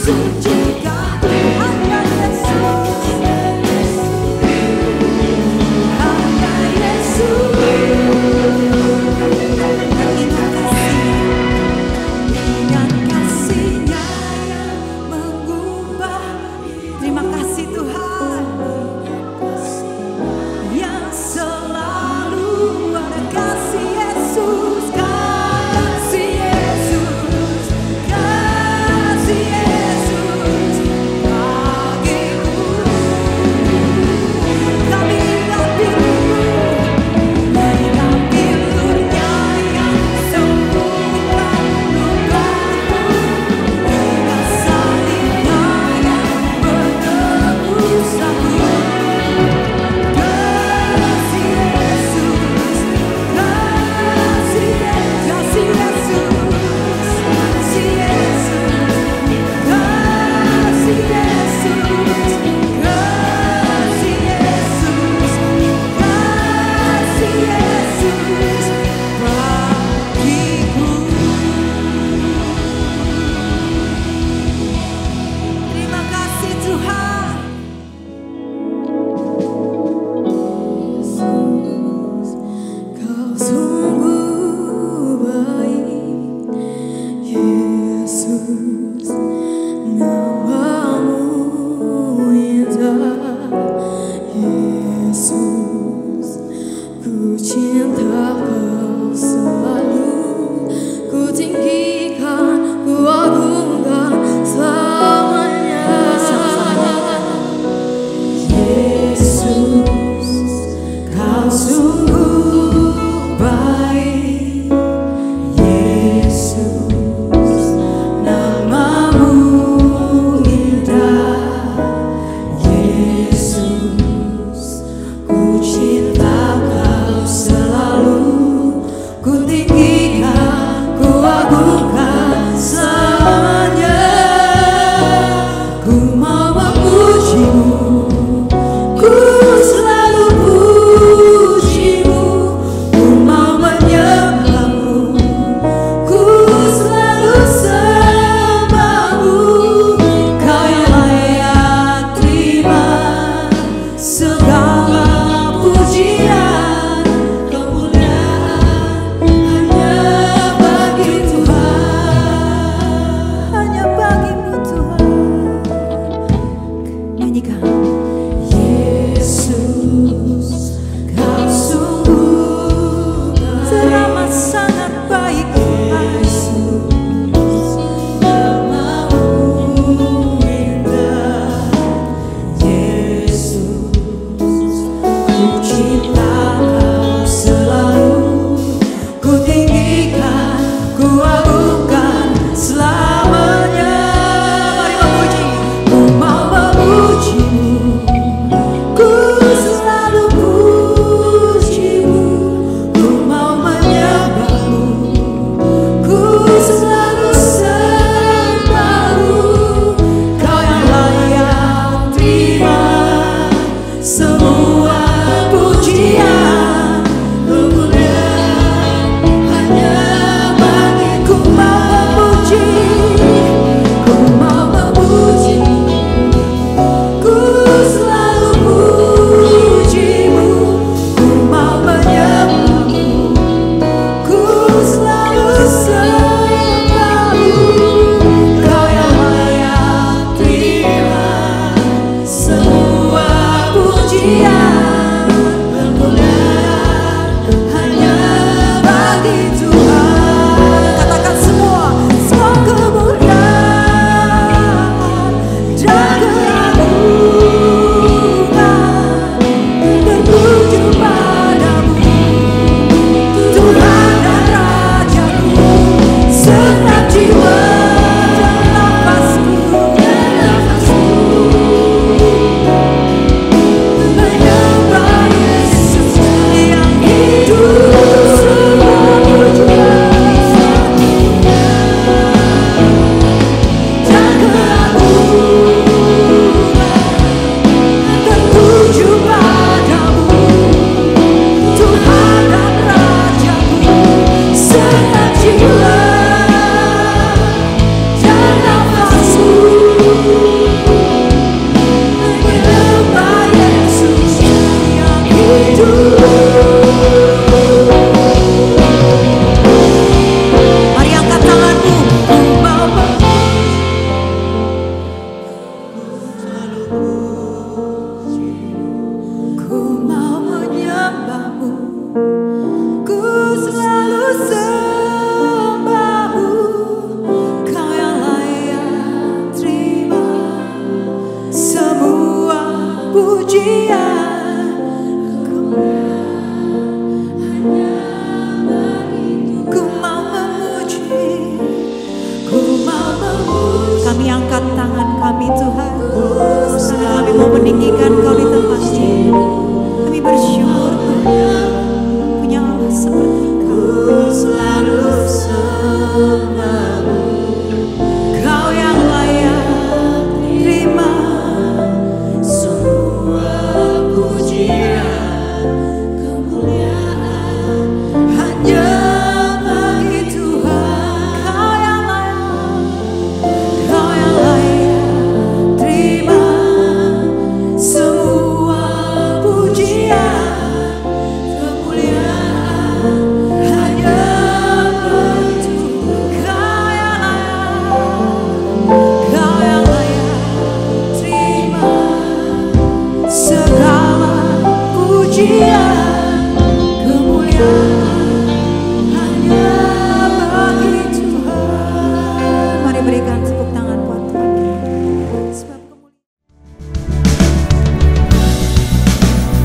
Sucikan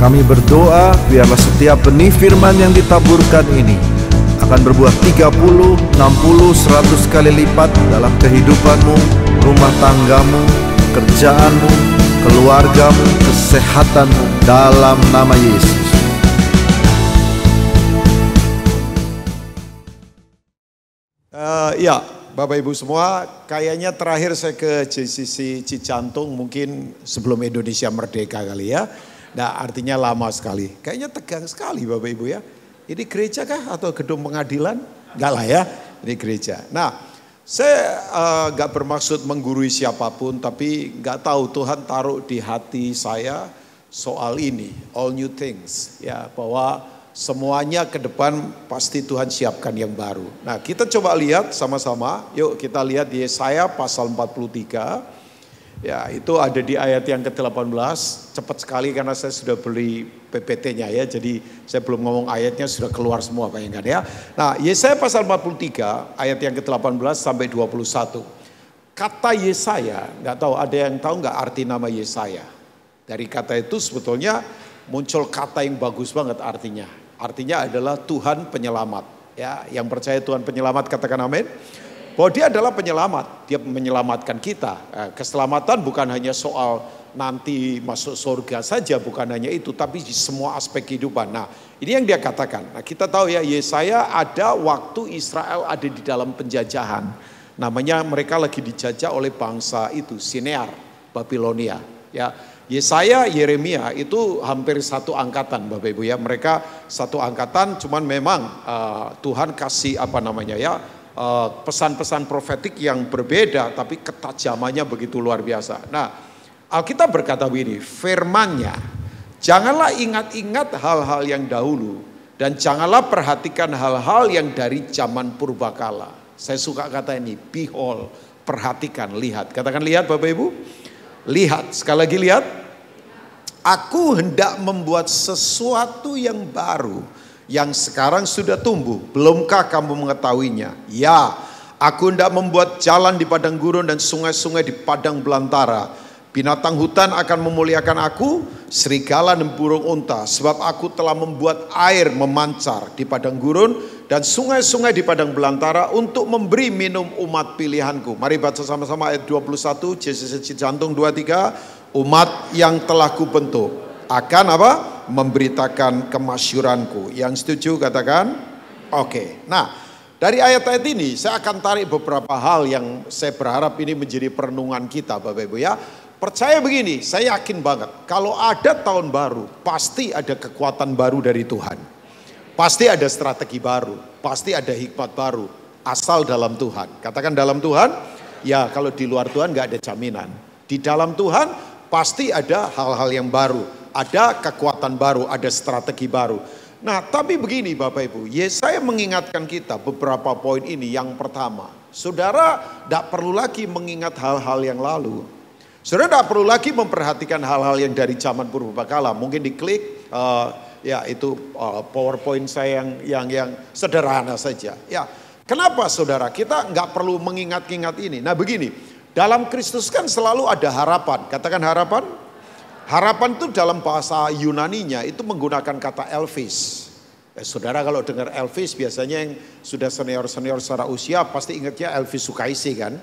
Kami berdoa biarlah setiap benih firman yang ditaburkan ini akan berbuah 30, 60, 100 kali lipat dalam kehidupanmu, rumah tanggamu, pekerjaanmu, keluargamu, kesehatanmu, dalam nama Yesus. Ya, Bapak Ibu semua, kayaknya terakhir saya ke JCC Cijantung mungkin sebelum Indonesia merdeka kali ya. Nah, artinya lama sekali. Kayaknya tegang sekali Bapak Ibu ya. Ini gereja kah atau gedung pengadilan? Enggak lah ya, ini gereja. Nah, saya enggak bermaksud menggurui siapapun, tapi enggak tahu Tuhan taruh di hati saya soal ini, all new things. Ya, bahwa semuanya ke depan pasti Tuhan siapkan yang baru. Nah, kita coba lihat sama-sama. Yuk kita lihat Yesaya pasal 43. Ya, itu ada di ayat yang ke-18. Cepat sekali karena saya sudah beli PPT-nya ya. Jadi saya belum ngomong ayatnya sudah keluar semua bayangkan ya. Nah, Yesaya pasal 43 ayat yang ke-18 sampai 21. Kata Yesaya, nggak tahu ada yang tahu nggak arti nama Yesaya? Dari kata itu sebetulnya muncul kata yang bagus banget artinya. Artinya adalah Tuhan penyelamat. Ya, yang percaya Tuhan penyelamat katakan amin. Bahwa dia adalah penyelamat, dia menyelamatkan kita. Keselamatan bukan hanya soal nanti masuk surga saja, bukan hanya itu, tapi di semua aspek kehidupan. Nah, ini yang dia katakan. Nah, kita tahu ya, Yesaya ada waktu Israel ada di dalam penjajahan. Namanya mereka lagi dijajah oleh bangsa itu, Sinear, Babilonia. Ya, Yesaya, Yeremia itu hampir satu angkatan Bapak Ibu ya. Mereka satu angkatan, cuman memang Tuhan kasih pesan-pesan profetik yang berbeda, tapi ketajamannya begitu luar biasa. Nah, Alkitab berkata begini, firman-Nya, janganlah ingat-ingat hal-hal yang dahulu, dan janganlah perhatikan hal-hal yang dari zaman purbakala. Saya suka kata ini, behold, perhatikan, lihat. Katakan lihat Bapak Ibu, lihat, sekali lagi lihat. Aku hendak membuat sesuatu yang baru, yang sekarang sudah tumbuh, belumkah kamu mengetahuinya? Ya, aku hendak membuat jalan di padang gurun dan sungai-sungai di padang belantara. Binatang hutan akan memuliakan aku, serigala dan burung unta, sebab aku telah membuat air memancar di padang gurun dan sungai-sungai di padang belantara untuk memberi minum umat pilihanku. Mari baca sama-sama ayat 21, JCC Cijantung 23, umat yang telah kubentuk akan apa? Memberitakan kemasyuranku. Yang setuju katakan oke. Nah, dari ayat-ayat ini saya akan tarik beberapa hal yang saya berharap ini menjadi perenungan kita Bapak Ibu ya. Percaya begini, saya yakin banget kalau ada tahun baru pasti ada kekuatan baru dari Tuhan. Pasti ada strategi baru, pasti ada hikmat baru asal dalam Tuhan. Katakan dalam Tuhan, ya kalau di luar Tuhan gak ada jaminan. Di dalam Tuhan pasti ada hal-hal yang baru. Ada kekuatan baru, ada strategi baru. Nah, tapi begini Bapak Ibu, Yesaya mengingatkan kita beberapa poin ini. Yang pertama, saudara tidak perlu lagi mengingat hal-hal yang lalu. Saudara tidak perlu lagi memperhatikan hal-hal yang dari zaman purbakala. Mungkin diklik, ya itu PowerPoint saya yang sederhana saja. Ya, kenapa saudara? Kita nggak perlu mengingat-ingat ini. Nah begini, dalam Kristus kan selalu ada harapan. Katakan harapan. Harapan itu dalam bahasa Yunaninya itu menggunakan kata Elvis. Saudara kalau dengar Elvis biasanya yang sudah senior-senior secara usia pasti ingatnya Elvis Sukaisi kan.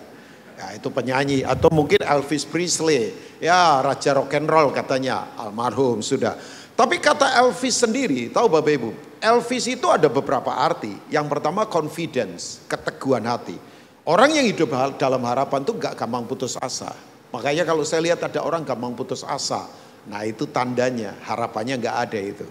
Ya, itu penyanyi atau mungkin Elvis Presley. Ya raja rock and roll katanya almarhum sudah. Tapi kata Elvis sendiri tahu Bapak Ibu. Elvis itu ada beberapa arti. Yang pertama confidence, keteguhan hati. Orang yang hidup dalam harapan itu gak gampang putus asa. Makanya kalau saya lihat ada orang gampang putus asa. Nah itu tandanya harapannya gak ada itu.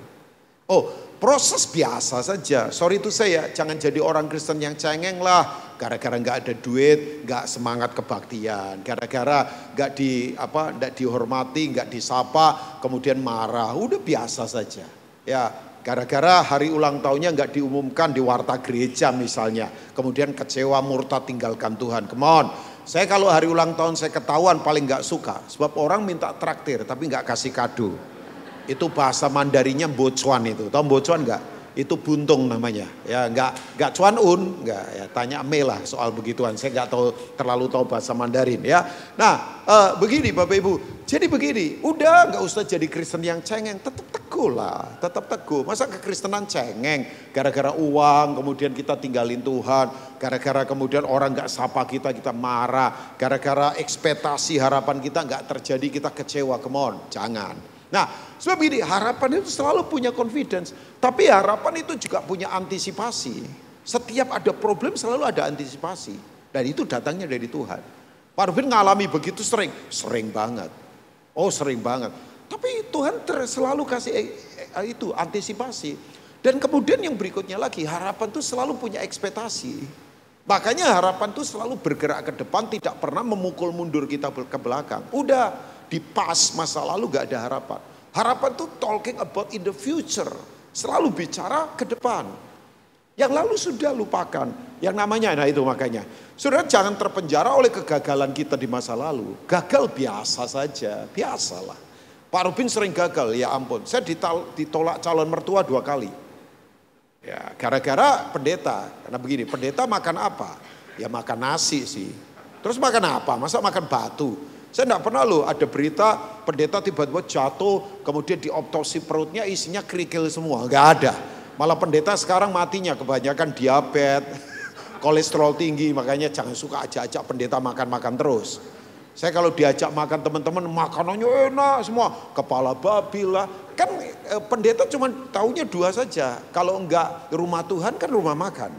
Oh proses biasa saja. Sorry itu saya jangan jadi orang Kristen yang cengeng lah. Gara-gara gak ada duit, gak semangat kebaktian. Gara-gara gak dihormati, gak disapa, kemudian marah. Udah biasa saja. Ya gara-gara hari ulang tahunnya gak diumumkan di warta gereja misalnya. Kemudian kecewa, murtad, tinggalkan Tuhan. Come on. Saya kalau hari ulang tahun saya ketahuan paling gak suka. Sebab orang minta traktir tapi gak kasih kado. Itu bahasa Mandarinnya bocuan itu. Tahu bocuan gak? Itu buntung namanya. Ya gak cuan un. Gak, ya, tanya Mei lah soal begituan. Saya gak terlalu tahu bahasa Mandarin ya. Nah begini Bapak Ibu. Jadi begini. Udah gak usah jadi Kristen yang cengeng. Tetap teguh. teguh lah, tetap teguh. Masa kekristenan cengeng, gara-gara uang, kemudian kita tinggalin Tuhan, gara-gara kemudian orang gak sapa kita, kita marah, gara-gara ekspektasi harapan kita gak terjadi, kita kecewa, come on, jangan. Nah, sebab ini harapan itu selalu punya confidence, tapi harapan itu juga punya antisipasi. Setiap ada problem selalu ada antisipasi, dan itu datangnya dari Tuhan. Pak Rubin ngalami begitu sering banget. Oh sering banget. Tapi Tuhan selalu kasih itu antisipasi. Dan kemudian yang berikutnya lagi, harapan itu selalu punya ekspektasi. Makanya harapan itu selalu bergerak ke depan, tidak pernah memukul mundur kita ke belakang. Udah di pas masa lalu gak ada harapan. Harapan itu talking about in the future. Selalu bicara ke depan. Yang lalu sudah lupakan. Yang namanya, nah itu makanya. Saudara jangan terpenjara oleh kegagalan kita di masa lalu. Gagal biasa saja, biasalah. Pak Rubin sering gagal, ya ampun. Saya ditolak calon mertua 2 kali. Ya, gara-gara pendeta. Karena begini, pendeta makan apa? Ya makan nasi sih. Terus makan apa? Masa makan batu? Saya enggak pernah loh ada berita pendeta tiba-tiba jatuh, kemudian dioptosi perutnya isinya kerikil semua. Enggak ada. Malah pendeta sekarang matinya kebanyakan diabetes, kolesterol tinggi. Makanya jangan suka ajak-ajak pendeta makan-makan terus. Saya kalau diajak makan teman-teman makanannya enak semua. Kepala babi lah. Kan pendeta cuma taunya 2 saja. Kalau enggak rumah Tuhan kan rumah makan.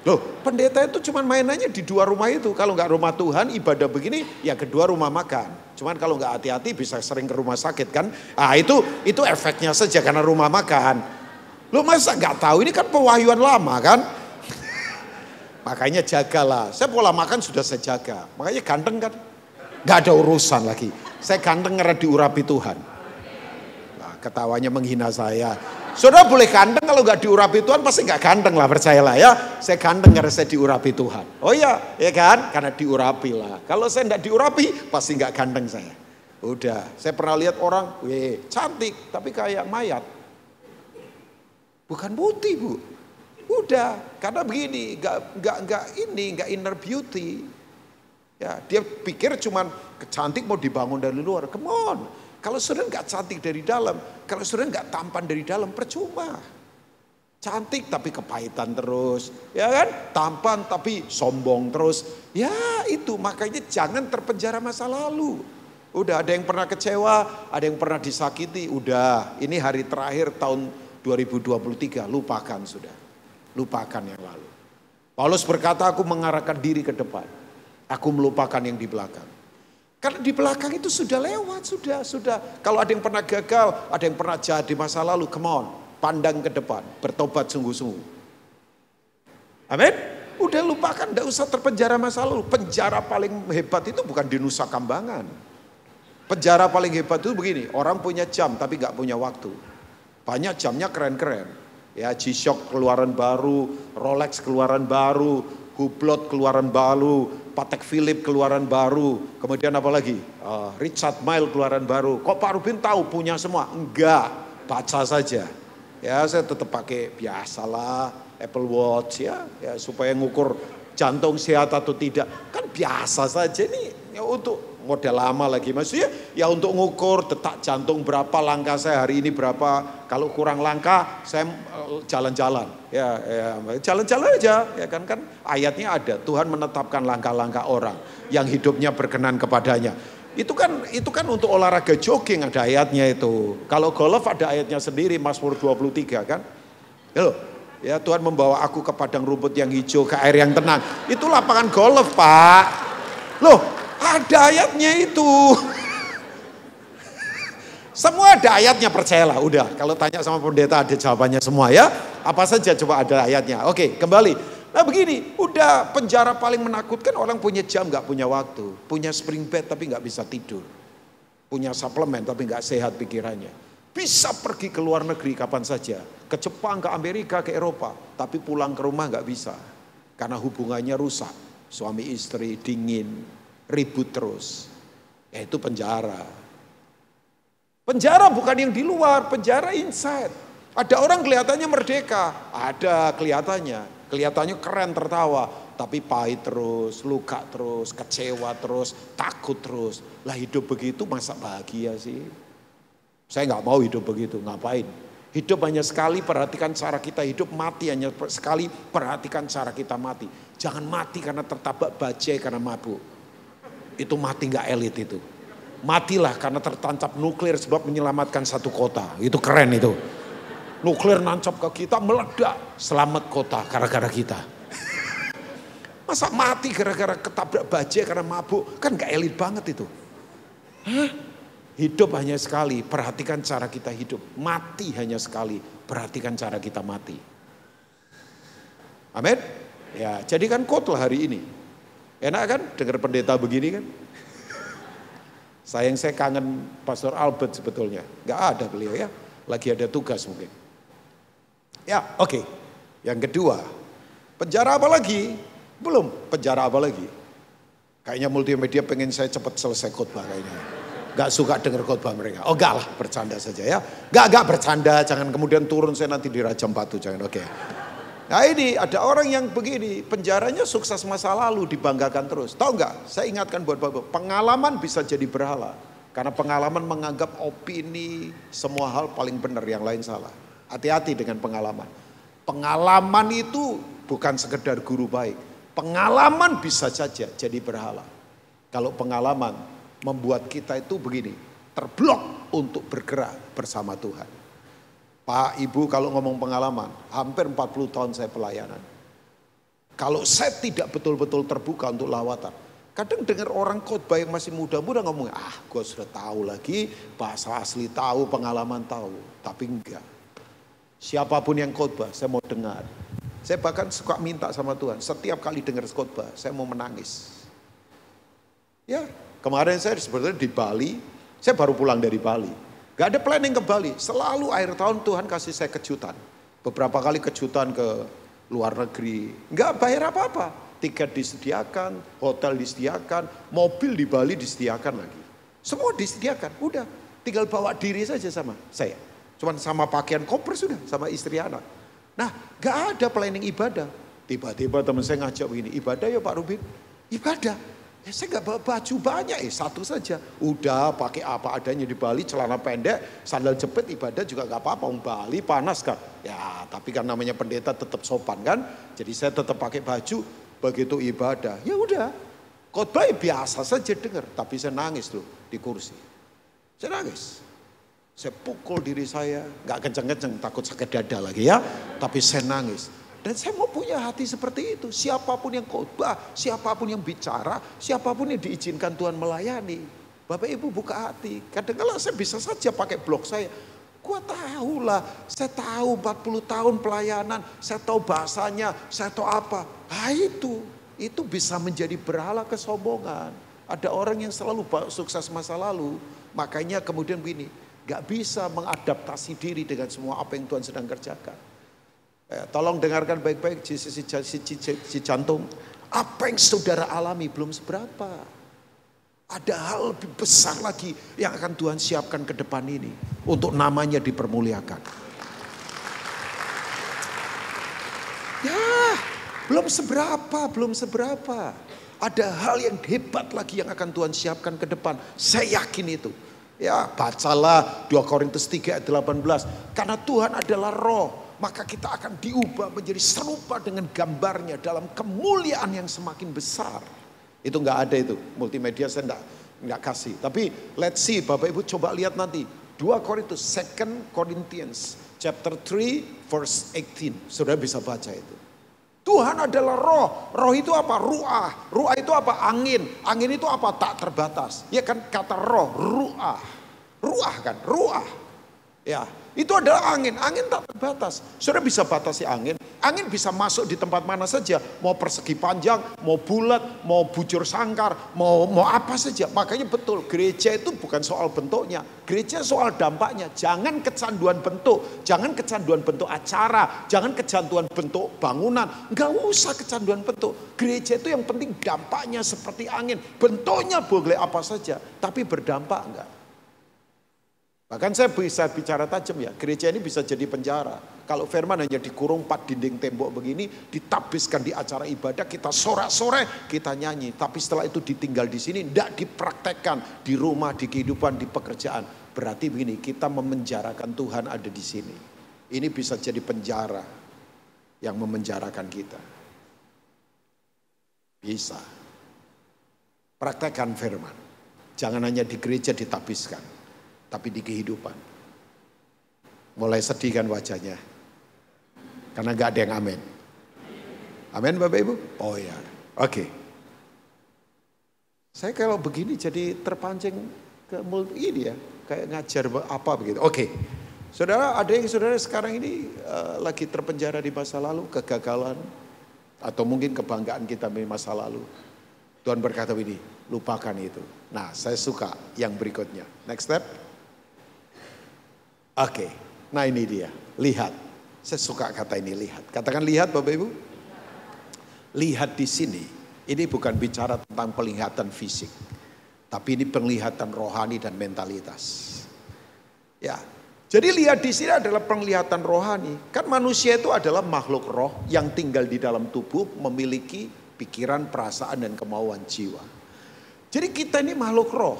Loh pendeta itu cuma mainannya di 2 rumah itu. Kalau enggak rumah Tuhan ibadah begini ya kedua rumah makan. Cuman kalau enggak hati-hati bisa sering ke rumah sakit kan. Ah itu efeknya saja karena rumah makan. Loh masa enggak tahu ini kan pewahyuan lama kan. Makanya jagalah. Saya pola makan sudah saya jaga. Makanya ganteng kan? Gak ada urusan lagi. Saya ganteng karena diurapi Tuhan. Nah, ketawanya menghina saya. Saudara boleh ganteng kalau gak diurapi Tuhan pasti gak ganteng lah, percayalah ya. Saya ganteng karena saya diurapi Tuhan. Oh iya, ya kan? Karena diurapi lah. Kalau saya gak diurapi pasti gak ganteng saya. Udah, saya pernah lihat orang, cantik tapi kayak mayat. Bukan putih bu. Udah, karena begini, nggak inner beauty. Ya, dia pikir cuman cantik mau dibangun dari luar. Come on, kalau saudara nggak cantik dari dalam, kalau saudara nggak tampan dari dalam, percuma. Cantik tapi kepahitan terus, ya kan? Tampan tapi sombong terus. Ya itu makanya jangan terpenjara masa lalu. Udah ada yang pernah kecewa, ada yang pernah disakiti. Udah, ini hari terakhir tahun 2023, lupakan sudah. Lupakan yang lalu. Paulus berkata, aku mengarahkan diri ke depan. Aku melupakan yang di belakang. Karena di belakang itu sudah lewat, sudah. Kalau ada yang pernah gagal, ada yang pernah jahat di masa lalu, come on, pandang ke depan, bertobat sungguh-sungguh. Amin. Udah lupakan, enggak usah terpenjara masa lalu. Penjara paling hebat itu bukan di Nusa Kambangan. Penjara paling hebat itu begini, orang punya jam tapi enggak punya waktu. Banyak jamnya keren-keren. Ya G-Shock keluaran baru, Rolex keluaran baru, Hublot keluaran baru, Patek Philippe keluaran baru. Kemudian apa lagi? Richard Mille keluaran baru. Kok Pak Rubin tahu punya semua? Enggak, baca saja. Ya saya tetap pakai biasalah Apple Watch ya supaya ngukur jantung sehat atau tidak. Kan biasa saja nih ya untuk model lama lagi maksudnya ya untuk ngukur detak jantung berapa, langkah saya hari ini berapa, kalau kurang langkah saya jalan-jalan ya jalan-jalan aja ya kan ayatnya ada, Tuhan menetapkan langkah-langkah orang yang hidupnya berkenan kepadanya. Itu kan untuk olahraga jogging ada ayatnya itu. Kalau golf ada ayatnya sendiri, Mazmur 23 kan. Ya Tuhan membawa aku ke padang rumput yang hijau, ke air yang tenang. Itu lapangan golf Pak. Loh ada ayatnya itu. Semua ada ayatnya, percayalah. Udah, kalau tanya sama pendeta ada jawabannya semua ya. Apa saja coba ada ayatnya. Oke, kembali. Nah begini, udah penjara paling menakutkan orang punya jam gak punya waktu. Punya spring bed tapi gak bisa tidur. Punya suplemen tapi gak sehat pikirannya. Bisa pergi ke luar negeri kapan saja. Ke Jepang, ke Amerika, ke Eropa. Tapi pulang ke rumah gak bisa. Karena hubungannya rusak. Suami istri dingin, ribut terus. Ya itu penjara. Penjara bukan yang di luar, penjara inside. Ada orang kelihatannya merdeka, ada kelihatannya keren tertawa, tapi pahit terus, luka terus, kecewa terus, takut terus. Lah hidup begitu masa bahagia sih? Saya nggak mau hidup begitu, ngapain? Hidup hanya sekali, perhatikan cara kita hidup. Mati hanya sekali, perhatikan cara kita mati. Jangan mati karena tertabak bajai karena mabuk. Itu mati nggak elit itu. Matilah karena tertancap nuklir sebab menyelamatkan satu kota. Itu keren itu. Nuklir nancap ke kita, meledak. Selamat kota gara-gara kita. Masa mati gara-gara ketabrak bajai karena mabuk? Kan nggak elit banget itu. Hah? Hidup hanya sekali, perhatikan cara kita hidup. Mati hanya sekali, perhatikan cara kita mati. Amin. Ya, jadikan khotbah hari ini. Enak kan dengar pendeta begini kan? Sayang saya kangen Pastor Albert sebetulnya. Gak ada beliau ya, lagi ada tugas mungkin. Ya, oke. Yang kedua, penjara apa lagi? Belum, penjara apa lagi? Kayaknya multimedia pengen saya cepat selesai khotbah kayaknya. Gak suka dengar khotbah mereka. Oh enggak lah, bercanda saja ya. Enggak bercanda, jangan kemudian turun saya nanti dirajam batu, jangan. Oke. Nah ini ada orang yang begini, penjaranya sukses masa lalu dibanggakan terus. Tahu enggak? Saya ingatkan buat Bapak, pengalaman bisa jadi berhala. Karena pengalaman menganggap opini semua hal paling benar, yang lain salah. Hati-hati dengan pengalaman. Pengalaman itu bukan sekedar guru baik. Pengalaman bisa saja jadi berhala. Kalau pengalaman membuat kita itu begini, terblok untuk bergerak bersama Tuhan. Pak, Ibu kalau ngomong pengalaman, hampir 40 tahun saya pelayanan. Kalau saya tidak betul-betul terbuka untuk lawatan, kadang dengar orang khotbah yang masih muda-muda ngomong, gue sudah tahu lagi, bahasa asli tahu, pengalaman tahu. Tapi enggak. Siapapun yang khotbah, saya mau dengar. Saya bahkan suka minta sama Tuhan, setiap kali dengar khotbah, saya mau menangis. Ya, kemarin saya sebetulnya di Bali, saya baru pulang dari Bali. Gak ada planning ke Bali, selalu akhir tahun Tuhan kasih saya kejutan. Beberapa kali kejutan ke luar negeri, gak bayar apa-apa. Tiket disediakan, hotel disediakan, mobil di Bali disediakan lagi. Semua disediakan, udah tinggal bawa diri saja sama saya. Cuman sama pakaian koper sudah, sama istri anak. Nah gak ada planning ibadah. Tiba-tiba teman saya ngajak begini, ibadah ya Pak Rubin, ibadah. Ya, saya gak bawa baju banyak, satu saja. Udah pakai apa adanya di Bali, celana pendek, sandal jepit, ibadah juga gak apa-apa. Bali panas kan. Ya tapi kan namanya pendeta tetap sopan kan. Jadi saya tetap pakai baju, begitu ibadah. Ya udah, khotbah biasa saja dengar. Tapi saya nangis loh di kursi. Saya nangis. Saya pukul diri saya, gak kenceng-kenceng, takut sakit dada lagi ya. Tapi saya nangis. Dan saya mau punya hati seperti itu. Siapapun yang khotbah, siapapun yang bicara, siapapun yang diizinkan Tuhan melayani. Bapak Ibu buka hati. Kadang-kadang saya bisa saja pakai blog saya. Gua tahu lah, saya tahu 40 tahun pelayanan, saya tahu bahasanya, saya tahu apa. Nah itu bisa menjadi berhala kesombongan. Ada orang yang selalu sukses masa lalu, makanya kemudian begini, gak bisa mengadaptasi diri dengan semua apa yang Tuhan sedang kerjakan. Tolong dengarkan baik-baik si jantung. Apa yang saudara alami belum seberapa. Ada hal lebih besar lagi yang akan Tuhan siapkan ke depan ini. Untuk namanya dipermuliakan. Ya, belum seberapa. Ada hal yang hebat lagi yang akan Tuhan siapkan ke depan. Saya yakin itu. Ya, bacalah 2 Korintus 3 ayat 18. Karena Tuhan adalah roh. Maka kita akan diubah menjadi serupa dengan gambarnya dalam kemuliaan yang semakin besar. Itu nggak ada itu, multimedia saya nggak kasih. Tapi let's see, Bapak Ibu coba lihat nanti. 2 Korintus, 2 Corinthians chapter 3 verse 18. Saudara bisa baca itu. Tuhan adalah roh. Roh itu apa? Ruah. Ruah itu apa? Angin. Angin itu apa? Tak terbatas. Ya kan kata roh, ruah. Ruah kan, ruah. Ya, itu adalah angin. Angin tak terbatas. Saudara bisa batasi angin. Angin bisa masuk di tempat mana saja. Mau persegi panjang, mau bulat, mau bujur sangkar, mau apa saja. Makanya betul, gereja itu bukan soal bentuknya. Gereja soal dampaknya. Jangan kecanduan bentuk. Jangan kecanduan bentuk acara. Jangan kecanduan bentuk bangunan. Enggak usah kecanduan bentuk. Gereja itu yang penting dampaknya seperti angin. Bentuknya boleh apa saja. Tapi berdampak enggak. Bahkan saya bisa bicara tajam ya, gereja ini bisa jadi penjara. Kalau firman hanya dikurung 4 dinding tembok begini, ditabiskan di acara ibadah, kita sore-sore kita nyanyi. Tapi setelah itu ditinggal di sini, tidak dipraktekkan di rumah, di kehidupan, di pekerjaan. berarti begini, kita memenjarakan Tuhan ada di sini. Ini bisa jadi penjara yang memenjarakan kita. Bisa. Praktekkan firman. Jangan hanya di gereja ditabiskan, tapi di kehidupan. Mulai sedih kan wajahnya. Karena gak ada yang amin. Amin Bapak Ibu? Oh ya, oke. Saya kalau begini jadi terpancing ke ini ya. Kayak ngajar apa begitu. Oke. Saudara, ada yang saudara sekarang ini lagi terpenjara di masa lalu, kegagalan. Atau mungkin kebanggaan kita di masa lalu. Tuhan berkata begini, lupakan itu. Nah, saya suka yang berikutnya. Next step. Oke. Nah ini dia, lihat. Saya suka kata ini, lihat. Katakan lihat Bapak Ibu. Lihat di sini, ini bukan bicara tentang penglihatan fisik. Tapi ini penglihatan rohani dan mentalitas. Ya, jadi lihat di sini adalah penglihatan rohani. Kan manusia itu adalah makhluk roh yang tinggal di dalam tubuh, memiliki pikiran, perasaan, dan kemauan jiwa. Jadi kita ini makhluk roh.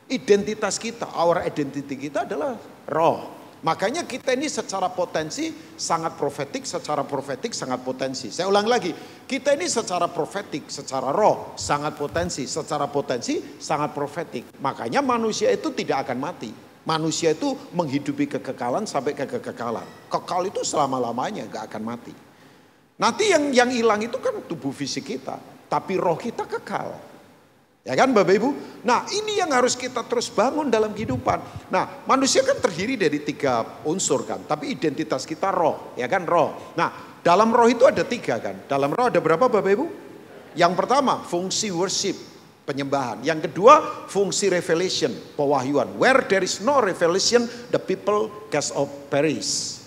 Identitas kita, our identity kita adalah roh. Makanya kita ini secara potensi sangat profetik, secara profetik sangat potensi. Saya ulang lagi, kita ini secara profetik, secara roh sangat potensi, secara potensi sangat profetik. Makanya manusia itu tidak akan mati. Manusia itu menghidupi kekekalan sampai ke kekekalan. Kekal itu selama-lamanya gak akan mati. Nanti yang hilang itu kan tubuh fisik kita, tapi roh kita kekal. Ya kan Bapak Ibu? Nah ini yang harus kita terus bangun dalam kehidupan. Nah manusia kan terdiri dari 3 unsur kan. Tapi identitas kita roh. Ya kan roh. Nah dalam roh itu ada 3 kan. Dalam roh ada berapa Bapak Ibu? Yang pertama fungsi worship. Penyembahan. Yang kedua fungsi revelation. Pewahyuan. Where there is no revelation the people cast of perish.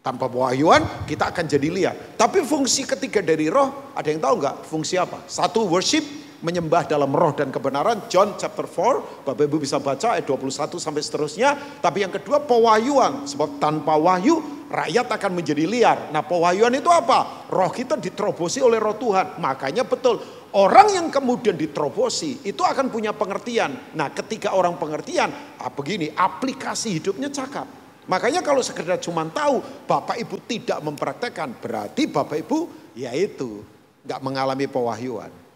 Tanpa pewahyuan kita akan jadi liar. Tapi fungsi ketiga dari roh. Ada yang tahu nggak fungsi apa? 1 worship. Menyembah dalam roh dan kebenaran, John chapter 4, Bapak Ibu bisa baca ayat 21 sampai seterusnya. Tapi yang kedua pewahyuan, sebab tanpa wahyu rakyat akan menjadi liar. Nah pewahyuan itu apa? Roh kita diterobosi oleh roh Tuhan. Makanya betul, orang yang kemudian diterobosi itu akan punya pengertian. Nah ketika orang pengertian, begini, aplikasi hidupnya cakap. Makanya kalau sekedar cuma tahu, Bapak Ibu tidak mempraktekkan, berarti Bapak Ibu yaitu gak mengalami pewahyuan.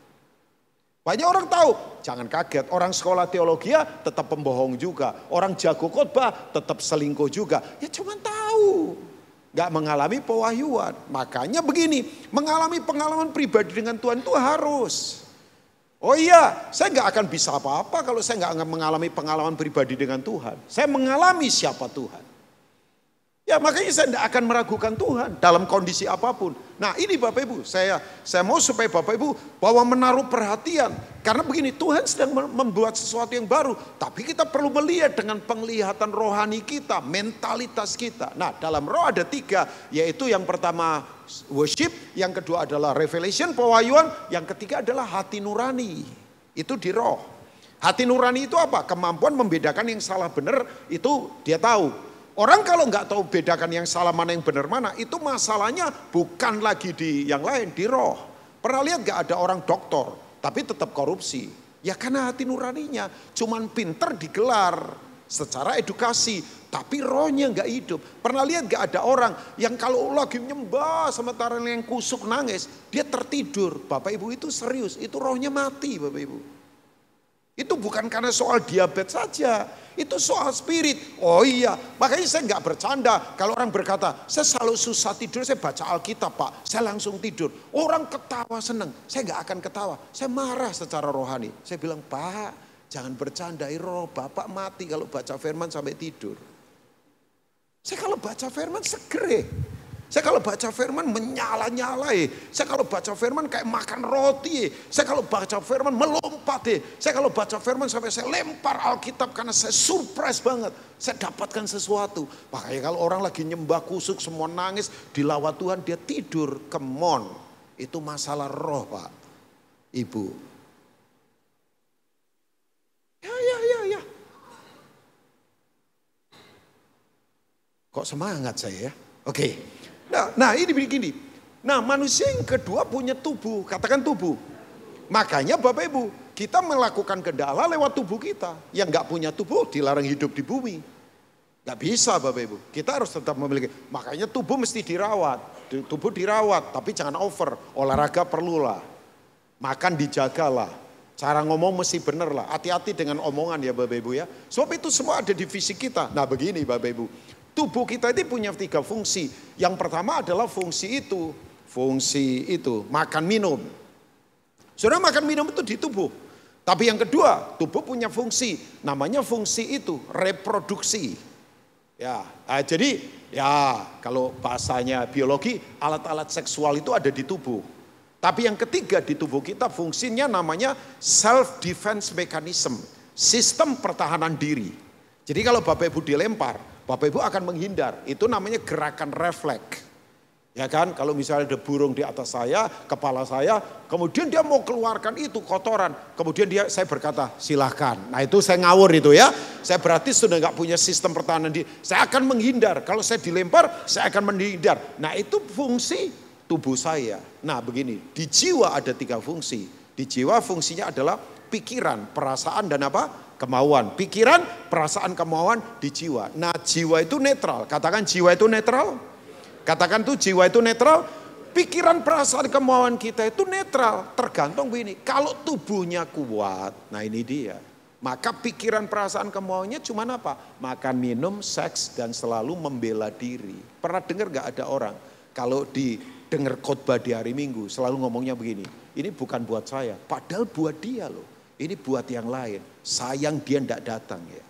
Banyak orang tahu, jangan kaget, orang sekolah teologi tetap pembohong juga. Orang jago khotbah tetap selingkuh juga. Ya cuma tahu, gak mengalami pewahyuan. Makanya begini, mengalami pengalaman pribadi dengan Tuhan itu harus. Oh iya, saya gak akan bisa apa-apa kalau saya gak mengalami pengalaman pribadi dengan Tuhan. Saya mengalami siapa Tuhan. Ya makanya saya tidak akan meragukan Tuhan dalam kondisi apapun. Nah ini Bapak Ibu, saya mau supaya Bapak Ibu bahwa menaruh perhatian. Karena begini, Tuhan sedang membuat sesuatu yang baru. Tapi kita perlu melihat dengan penglihatan rohani kita, mentalitas kita. Nah dalam roh ada 3, yaitu yang pertama worship, yang kedua adalah revelation, pewahyuan, yang ketiga adalah hati nurani. Itu di roh. Hati nurani itu apa? Kemampuan membedakan yang salah benar itu dia tahu. Orang kalau nggak tahu bedakan yang salah mana yang benar mana, itu masalahnya bukan lagi di yang lain, di roh. Pernah lihat nggak ada orang doktor, tapi tetap korupsi? Ya karena hati nuraninya, cuman pinter digelar secara edukasi, tapi rohnya nggak hidup. Pernah lihat nggak ada orang yang kalau lagi nyembah sementara yang kusuk nangis, dia tertidur. Bapak Ibu itu serius, itu rohnya mati Bapak Ibu. Itu bukan karena soal diabetes saja, itu soal spirit. Oh iya, makanya saya nggak bercanda. Kalau orang berkata, saya selalu susah tidur, saya baca Alkitab Pak, saya langsung tidur. Orang ketawa seneng, saya nggak akan ketawa. Saya marah secara rohani. Saya bilang, Pak, jangan bercandai roh, Bapak mati kalau baca firman sampai tidur. Saya kalau baca firman seger. Saya kalau baca firman menyala-nyala. Saya kalau baca firman kayak makan roti. Saya kalau baca firman melompat. Saya kalau baca firman sampai saya lempar Alkitab karena saya surprise banget. Saya dapatkan sesuatu. Makanya kalau orang lagi nyembah kusuk semua nangis dilawat Tuhan dia tidur. Come on. Itu masalah roh Pak. Ibu. Ya. Kok semangat saya ya? Oke. Nah ini begini. Nah manusia yang kedua punya tubuh. Katakan tubuh. Makanya Bapak Ibu. kita melakukan kehendak Allah lewat tubuh kita. Yang nggak punya tubuh dilarang hidup di bumi. Nggak bisa Bapak Ibu, kita harus tetap memiliki. Makanya tubuh mesti dirawat, tubuh dirawat, tapi jangan over. Olahraga perlulah, makan dijagalah, cara ngomong mesti bener lah. Hati-hati dengan omongan ya Bapak Ibu ya. Sebab itu semua ada di fisik kita. Nah begini Bapak Ibu, tubuh kita itu punya 3 fungsi. Yang pertama adalah fungsi itu, makan minum. Saudara makan minum itu di tubuh. Tapi yang kedua, tubuh punya fungsi, namanya fungsi itu reproduksi. Ya, jadi ya kalau bahasanya biologi, alat-alat seksual itu ada di tubuh. Tapi yang ketiga di tubuh kita fungsinya namanya self defense mechanism, sistem pertahanan diri. Jadi kalau Bapak Ibu dilempar, Bapak Ibu akan menghindar. Itu namanya gerakan refleks. Ya kan, kalau misalnya ada burung di atas saya, kepala saya, kemudian dia mau keluarkan itu kotoran, kemudian saya berkata silahkan. Nah itu saya ngawur itu ya, saya berarti sudah nggak punya sistem pertahanan diri. Saya akan menghindar, kalau saya dilempar saya akan menghindar. Nah itu fungsi tubuh saya. Nah begini, di jiwa ada 3 fungsi. Di jiwa fungsinya adalah pikiran, perasaan dan apa? Kemauan. Pikiran, perasaan, kemauan di jiwa. Nah jiwa itu netral, katakan jiwa itu netral. Katakan tuh jiwa itu netral, pikiran, perasaan, kemauan kita itu netral. Tergantung begini, kalau tubuhnya kuat, nah ini dia. Maka pikiran, perasaan, kemauannya cuma apa? Makan, minum, seks, dan selalu membela diri. Pernah dengar gak ada orang, kalau didengar khotbah di hari Minggu, selalu ngomongnya begini, ini bukan buat saya, padahal buat dia loh. Ini buat yang lain, sayang dia ndak datang ya.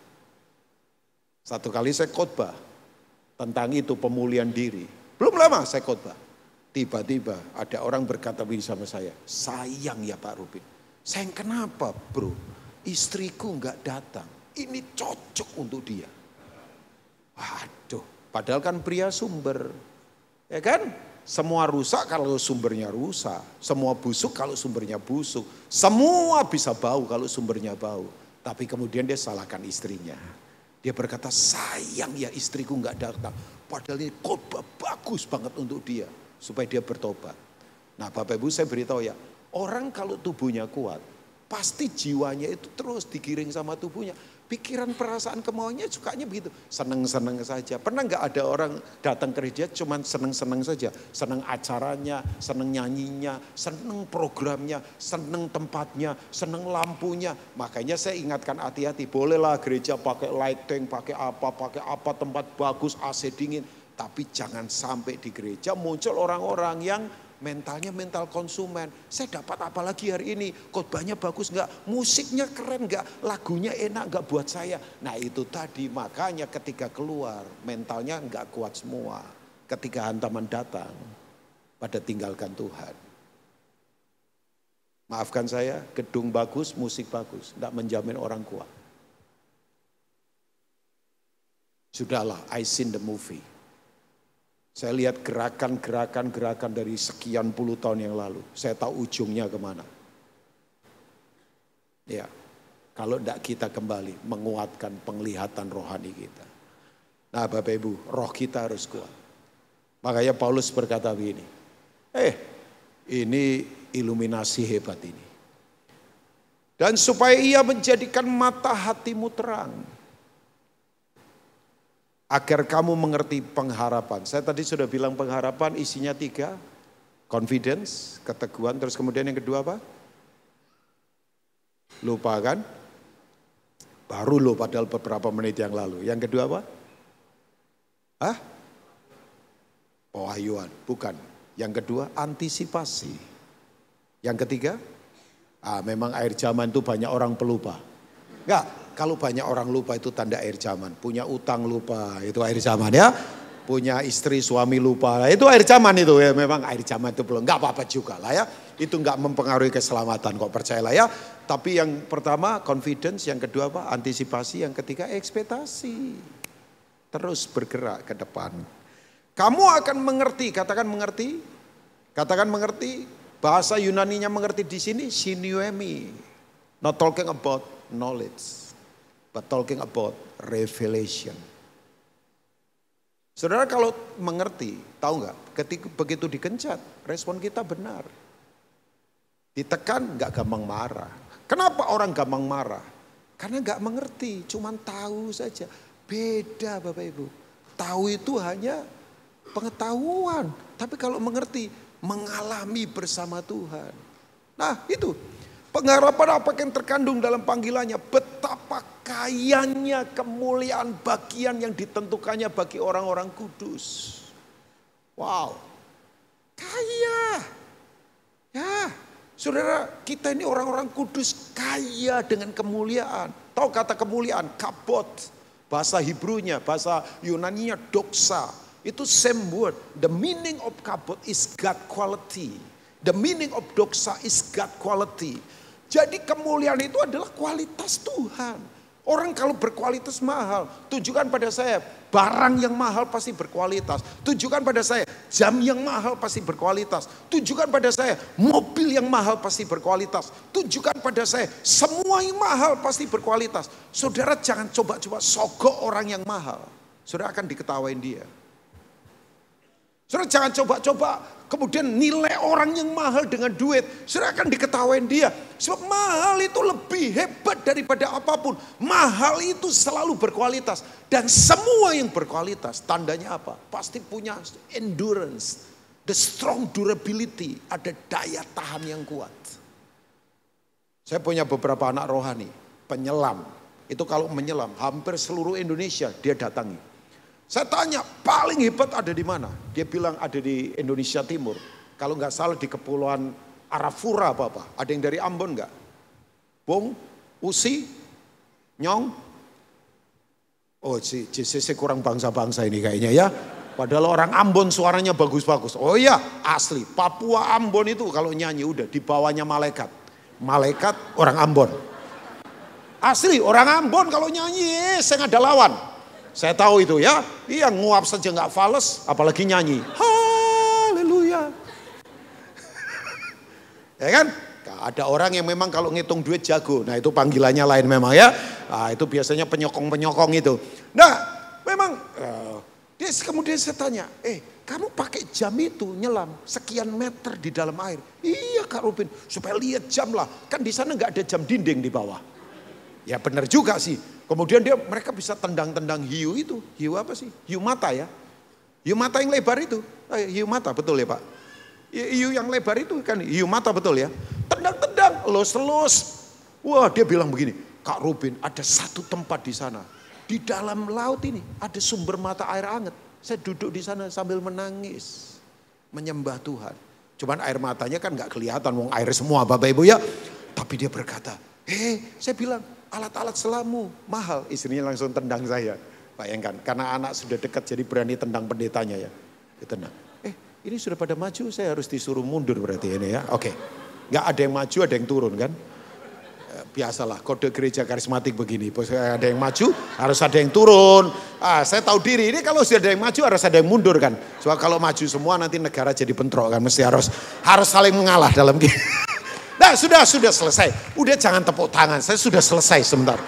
Satu kali saya khotbah tentang itu pemulihan diri. Belum lama saya khotbah. Tiba-tiba ada orang berkata begini sama saya. Sayang ya Pak Rubin. Sayang kenapa bro? Istriku nggak datang. Ini cocok untuk dia. Waduh. Padahal kan pria sumber. Ya kan? Semua rusak kalau sumbernya rusak. Semua busuk kalau sumbernya busuk. Semua bisa bau kalau sumbernya bau. Tapi kemudian dia salahkan istrinya. Dia berkata sayang ya istriku nggak datang. Padahal ini khotbah bagus banget untuk dia. Supaya dia bertobat. Nah Bapak Ibu saya beritahu ya. Orang kalau tubuhnya kuat. Pasti jiwanya itu terus digiring sama tubuhnya. Pikiran, perasaan, kemauannya sukanya begitu. Seneng-seneng saja. Pernah nggak ada orang datang ke gereja cuman seneng-seneng saja. Seneng acaranya, seneng nyanyinya, seneng programnya, seneng tempatnya, seneng lampunya. Makanya saya ingatkan hati-hati. Bolehlah gereja pakai lighting, pakai apa, tempat bagus, AC dingin. Tapi jangan sampai di gereja muncul orang-orang yang mentalnya mental konsumen. Saya dapat apa lagi hari ini? Khotbahnya bagus enggak? Musiknya keren enggak? Lagunya enak enggak buat saya? Nah itu tadi makanya ketika keluar mentalnya enggak kuat semua. Ketika hantaman datang pada tinggalkan Tuhan. Maafkan saya, gedung bagus, musik bagus. Enggak menjamin orang kuat. Sudahlah, I seen the movie. Saya lihat gerakan dari sekian puluh tahun yang lalu. Saya tahu ujungnya kemana. Ya, kalau tidak kita kembali menguatkan penglihatan rohani kita. Nah Bapak Ibu, roh kita harus kuat. Makanya Paulus berkata begini. Ini iluminasi hebat ini. Dan supaya ia menjadikan mata hatimu terang. Agar kamu mengerti pengharapan. Saya tadi sudah bilang pengharapan isinya 3. Confidence, keteguhan. Terus kemudian yang kedua apa? Lupa kan? Baru loh padahal beberapa menit yang lalu. Yang kedua apa? Pewahyuan. Bukan. Yang kedua antisipasi. Yang ketiga? Memang akhir zaman itu banyak orang pelupa. Enggak. Kalau banyak orang lupa itu tanda akhir zaman. Punya utang lupa, itu akhir zaman ya. Punya istri, suami lupa, itu akhir zaman itu ya. Memang akhir zaman itu belum, enggak apa-apa juga lah ya. Itu enggak mempengaruhi keselamatan kok, percayalah ya. Tapi yang pertama confidence, yang kedua apa? Antisipasi, yang ketiga ekspektasi. Terus bergerak ke depan. Kamu akan mengerti, katakan mengerti. Katakan mengerti, bahasa Yunaninya mengerti di sini, synoemi. Not talking about knowledge. But talking about revelation. Saudara kalau mengerti, tahu nggak? Ketika begitu digencat, respon kita benar. Ditekan nggak gampang marah. Kenapa orang gampang marah? Karena gak mengerti, cuman tahu saja. Beda Bapak Ibu. Tahu itu hanya pengetahuan. Tapi kalau mengerti, mengalami bersama Tuhan. Nah itu, pengharapan apa yang terkandung dalam panggilannya. Betapa kayanya kemuliaan bagian yang ditentukannya bagi orang-orang kudus. Wow, kaya. Ya, saudara, kita ini orang-orang kudus kaya dengan kemuliaan. Tahu kata kemuliaan? Kabot. Bahasa Hebrunya, bahasa Yunaninya doxa. Itu same word. The meaning of kabot is God quality. The meaning of doxa is God quality. Jadi kemuliaan itu adalah kualitas Tuhan. Orang kalau berkualitas mahal, tunjukkan pada saya barang yang mahal pasti berkualitas. Tunjukkan pada saya jam yang mahal pasti berkualitas. Tunjukkan pada saya mobil yang mahal pasti berkualitas. Tunjukkan pada saya semua yang mahal pasti berkualitas. Saudara jangan coba-coba sogok orang yang mahal. Saudara akan diketawain dia. Saudara jangan coba-coba kemudian nilai orang yang mahal dengan duit. Saudara akan diketawain dia. Sebab mahal itu lebih hebat daripada apapun. Mahal itu selalu berkualitas. Dan semua yang berkualitas tandanya apa? Pasti punya endurance. The strong durability. Ada daya tahan yang kuat. Saya punya beberapa anak rohani. Penyelam. Itu kalau menyelam hampir seluruh Indonesia dia datangi. Saya tanya paling hebat ada di mana? Dia bilang ada di Indonesia Timur. Kalau nggak salah di Kepulauan Arafura apa-apa. Ada yang dari Ambon nggak? Bung, Usi, Nyong. Oh si kurang bangsa-bangsa ini kayaknya ya. Padahal orang Ambon suaranya bagus-bagus. Oh iya asli. Papua Ambon itu kalau nyanyi udah di bawahnya malaikat. Malaikat orang Ambon. Asli orang Ambon kalau nyanyi saya nggak ada lawan. Saya tahu itu ya, iya nguap saja nggak fales, apalagi nyanyi. Haleluya. Ya kan? Ada orang yang memang kalau ngitung duit jago, nah itu panggilannya lain memang ya. Nah, itu biasanya penyokong-penyokong itu. Nah memang, kemudian saya tanya, kamu pakai jam itu nyelam sekian meter di dalam air. Iya Kak Rubin, supaya lihat jam lah. Kan di sana nggak ada jam dinding di bawah. Ya benar juga sih. Kemudian mereka bisa tendang-tendang hiu itu. Hiu apa sih? Hiu mata ya. Hiu mata yang lebar itu. Hiu mata betul ya Pak. Hiu yang lebar itu kan hiu mata betul ya. Tendang-tendang, elus-elus. Wah dia bilang begini, Kak Rubin ada satu tempat di sana. Di dalam laut ini ada sumber mata air hangat. Saya duduk di sana sambil menangis. Menyembah Tuhan. Cuman air matanya kan gak kelihatan. Wong air semua Bapak Ibu ya. Tapi dia berkata, saya bilang, alat-alat selammu mahal. Istrinya langsung tendang saya. Bayangkan, karena anak sudah dekat jadi berani tendang pendetanya ya. Ditendang. Ini sudah pada maju, saya harus disuruh mundur berarti ini ya. Oke. Nggak ada yang maju, ada yang turun kan. Biasalah kode gereja karismatik begini. Ada yang maju, harus ada yang turun. Saya tahu diri, ini kalau sudah ada yang maju harus ada yang mundur kan. Soalnya kalau maju semua nanti negara jadi bentrok kan. Mesti harus saling mengalah dalam gini. Nah sudah selesai. Udah jangan tepuk tangan, saya sudah selesai sebentar.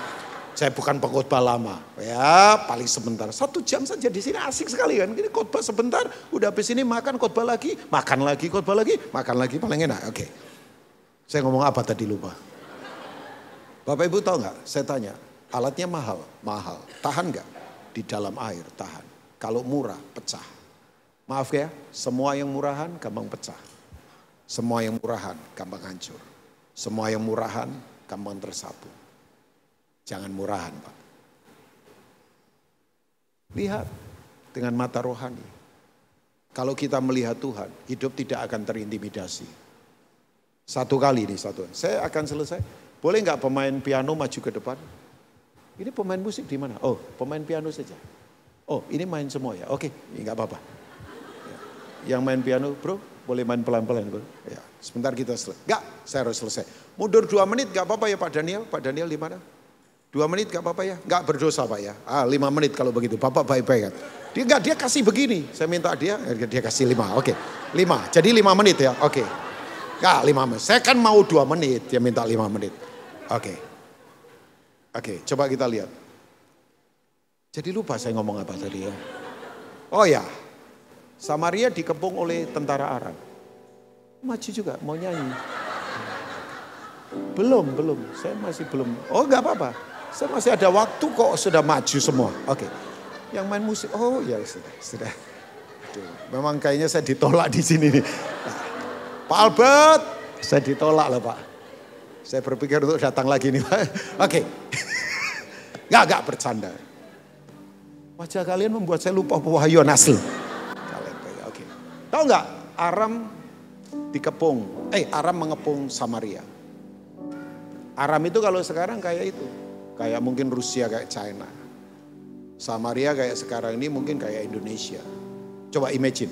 Saya bukan pengkhotbah lama. Ya paling sebentar. 1 jam saja di sini asik sekali kan. Ini khotbah sebentar, udah habis ini makan khotbah lagi. Makan lagi khotbah lagi, makan lagi paling enak. Oke. Saya ngomong apa tadi lupa. Bapak Ibu tahu nggak? Saya tanya, alatnya mahal. Mahal. Tahan nggak? Di dalam air tahan. Kalau murah pecah. Maaf ya, semua yang murahan gampang pecah. Semua yang murahan gampang hancur. Semua yang murahan gampang tersapu. Jangan murahan Pak. Lihat dengan mata rohani. Kalau kita melihat Tuhan, hidup tidak akan terintimidasi. Satu kali nih satu. Saya akan selesai. Boleh nggak pemain piano maju ke depan? Ini pemain musik di mana? Oh pemain piano saja. Oh ini main semua ya. Oke, nggak apa-apa. Yang main piano bro. Boleh main pelan-pelan bro. Ya, sebentar kita selesai. Enggak, saya harus selesai. Mundur 2 menit gak apa-apa ya Pak Daniel? Pak Daniel di mana? 2 menit gak apa-apa ya? Enggak berdosa Pak ya? 5 menit kalau begitu. Bapak baik-baik kan? Dia kasih begini. Saya minta dia kasih 5. Oke. 5. Jadi 5 menit ya. Oke. Enggak 5 menit. Saya kan mau 2 menit. Dia minta 5 menit. Oke. Coba kita lihat. Jadi lupa saya ngomong apa tadi ya. Oh ya. Samaria dikepung oleh tentara Aram. Maju juga, mau nyanyi. Belum. Saya masih belum. Oh nggak apa-apa. Saya masih ada waktu kok, sudah maju semua. Oke. Yang main musik, oh ya sudah. Aduh, memang kayaknya saya ditolak di sini nih. Nah, Pak Albert, saya ditolak loh Pak. Saya berpikir untuk datang lagi nih Pak. Oke. Nggak bercanda. Wajah kalian membuat saya lupa Wahyu asli. Oke. Tahu nggak Aram dikepung, Aram mengepung Samaria. Aram itu kalau sekarang kayak itu, kayak mungkin Rusia kayak China. Samaria kayak sekarang ini mungkin kayak Indonesia. Coba imagine,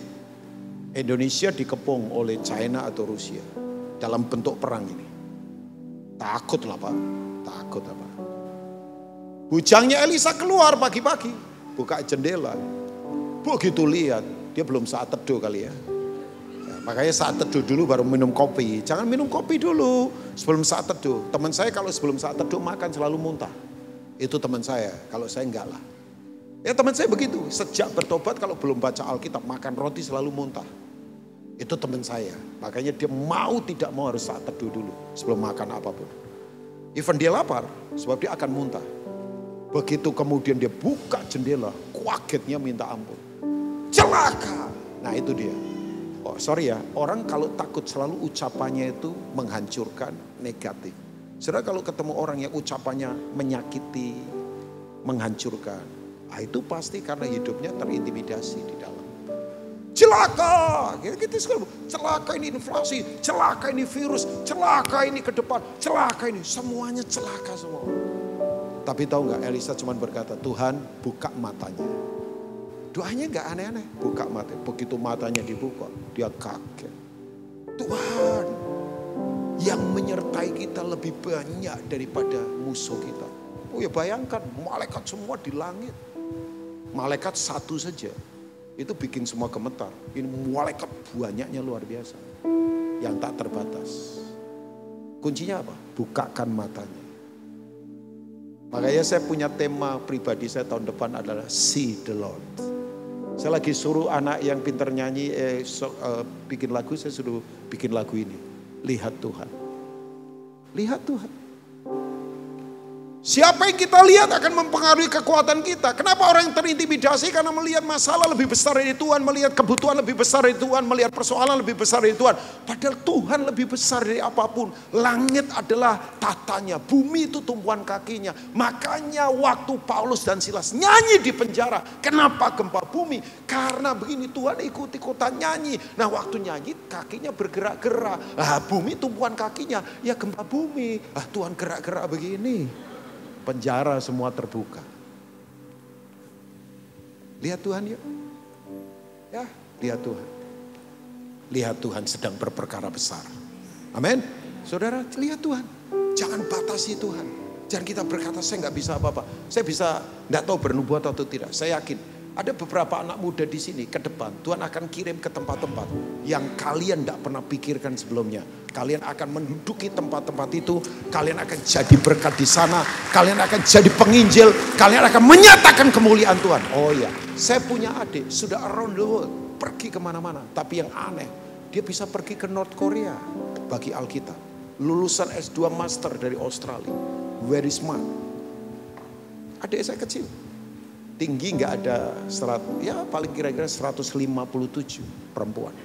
Indonesia dikepung oleh China atau Rusia dalam bentuk perang ini. Takut lah Pak, takut apa? Bujangnya Elisa keluar pagi-pagi. Buka jendela, begitu lihat, dia belum saat teduh kali ya. Makanya saat teduh dulu baru minum kopi. Jangan minum kopi dulu sebelum saat teduh. Teman saya kalau sebelum saat teduh makan selalu muntah. Itu teman saya, kalau saya enggak lah. Ya teman saya begitu, sejak bertobat kalau belum baca Alkitab makan roti selalu muntah. Itu teman saya, makanya dia mau tidak mau harus saat teduh dulu sebelum makan apapun. Even dia lapar, sebab dia akan muntah. Begitu kemudian dia buka jendela, kagetnya minta ampun. Celaka. Nah itu dia. Oh sorry ya, orang kalau takut selalu ucapannya itu menghancurkan, negatif. Saudara kalau ketemu orang yang ucapannya menyakiti, menghancurkan, itu pasti karena hidupnya terintimidasi di dalam. Celaka, gitu sekarang. Celaka ini inflasi, celaka ini virus, celaka ini ke depan, celaka ini semuanya celaka semua. Tapi tahu nggak, Elisa cuma berkata, Tuhan buka matanya. Doanya nggak aneh-aneh, buka mata. Begitu matanya dibuka, dia kaget. Tuhan yang menyertai kita lebih banyak daripada musuh kita. Oh ya bayangkan, malaikat semua di langit. Malaikat satu saja, itu bikin semua gemetar. Ini malaikat banyaknya luar biasa, yang tak terbatas. Kuncinya apa? Bukakan matanya. Makanya saya punya tema pribadi saya tahun depan adalah See the Lord. Saya lagi suruh anak yang pintar nyanyi, bikin lagu, saya suruh bikin lagu ini. Lihat Tuhan. Lihat Tuhan. Siapa yang kita lihat akan mempengaruhi kekuatan kita. Kenapa orang yang terintimidasi? Karena melihat masalah lebih besar dari Tuhan. Melihat kebutuhan lebih besar dari Tuhan. Melihat persoalan lebih besar dari Tuhan. Padahal Tuhan lebih besar dari apapun. Langit adalah tatanya. Bumi itu tumpuan kakinya. Makanya waktu Paulus dan Silas nyanyi di penjara. Kenapa gempa bumi? Karena begini, Tuhan ikut-ikutan nyanyi. Nah waktu nyanyi kakinya bergerak-gerak. Bumi tumpuan kakinya. Ya gempa bumi. Tuhan gerak-gerak begini. Penjara semua terbuka. Lihat Tuhan yuk. Ya, lihat Tuhan. Lihat Tuhan sedang berperkara besar. Amin. Saudara, lihat Tuhan. Jangan batasi Tuhan. Jangan kita berkata saya nggak bisa apa-apa. Saya bisa nggak tahu bernubuat atau tidak. Saya yakin ada beberapa anak muda di sini ke depan. Tuhan akan kirim ke tempat-tempat yang kalian nggak pernah pikirkan sebelumnya. Kalian akan menduduki tempat-tempat itu. Kalian akan jadi berkat di sana. Kalian akan jadi penginjil. Kalian akan menyatakan kemuliaan Tuhan. Oh ya, saya punya adik sudah around the world, pergi kemana-mana. Tapi yang aneh, dia bisa pergi ke North Korea bagi Alkitab. Lulusan S2 Master dari Australia. Very smart. Adik saya kecil. Tinggi nggak ada ya paling kira-kira 157 perempuan.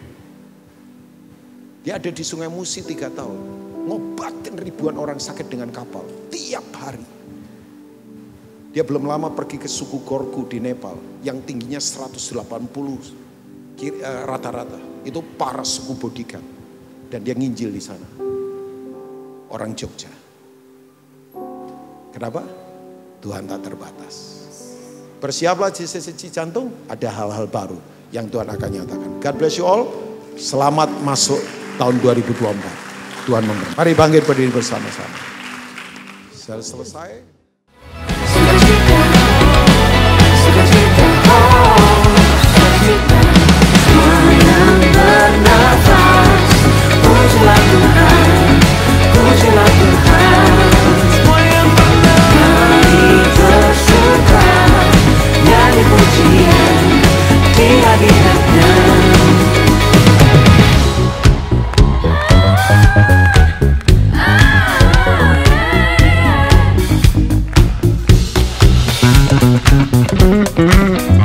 Dia ada di Sungai Musi 3 tahun. Ngobatin ribuan orang sakit dengan kapal. Tiap hari. Dia belum lama pergi ke suku Gorku di Nepal. Yang tingginya 180 rata-rata. Itu para suku Bodikan. Dan dia nginjil di sana. Orang Jogja. Kenapa? Tuhan tak terbatas. Bersiaplah di sisi jantung, ada hal-hal baru yang Tuhan akan nyatakan. God bless you all. Selamat masuk tahun 2024. Tuhan memberkati. Mari bangkit berdiri bersama-sama. Selesai. Tuhan.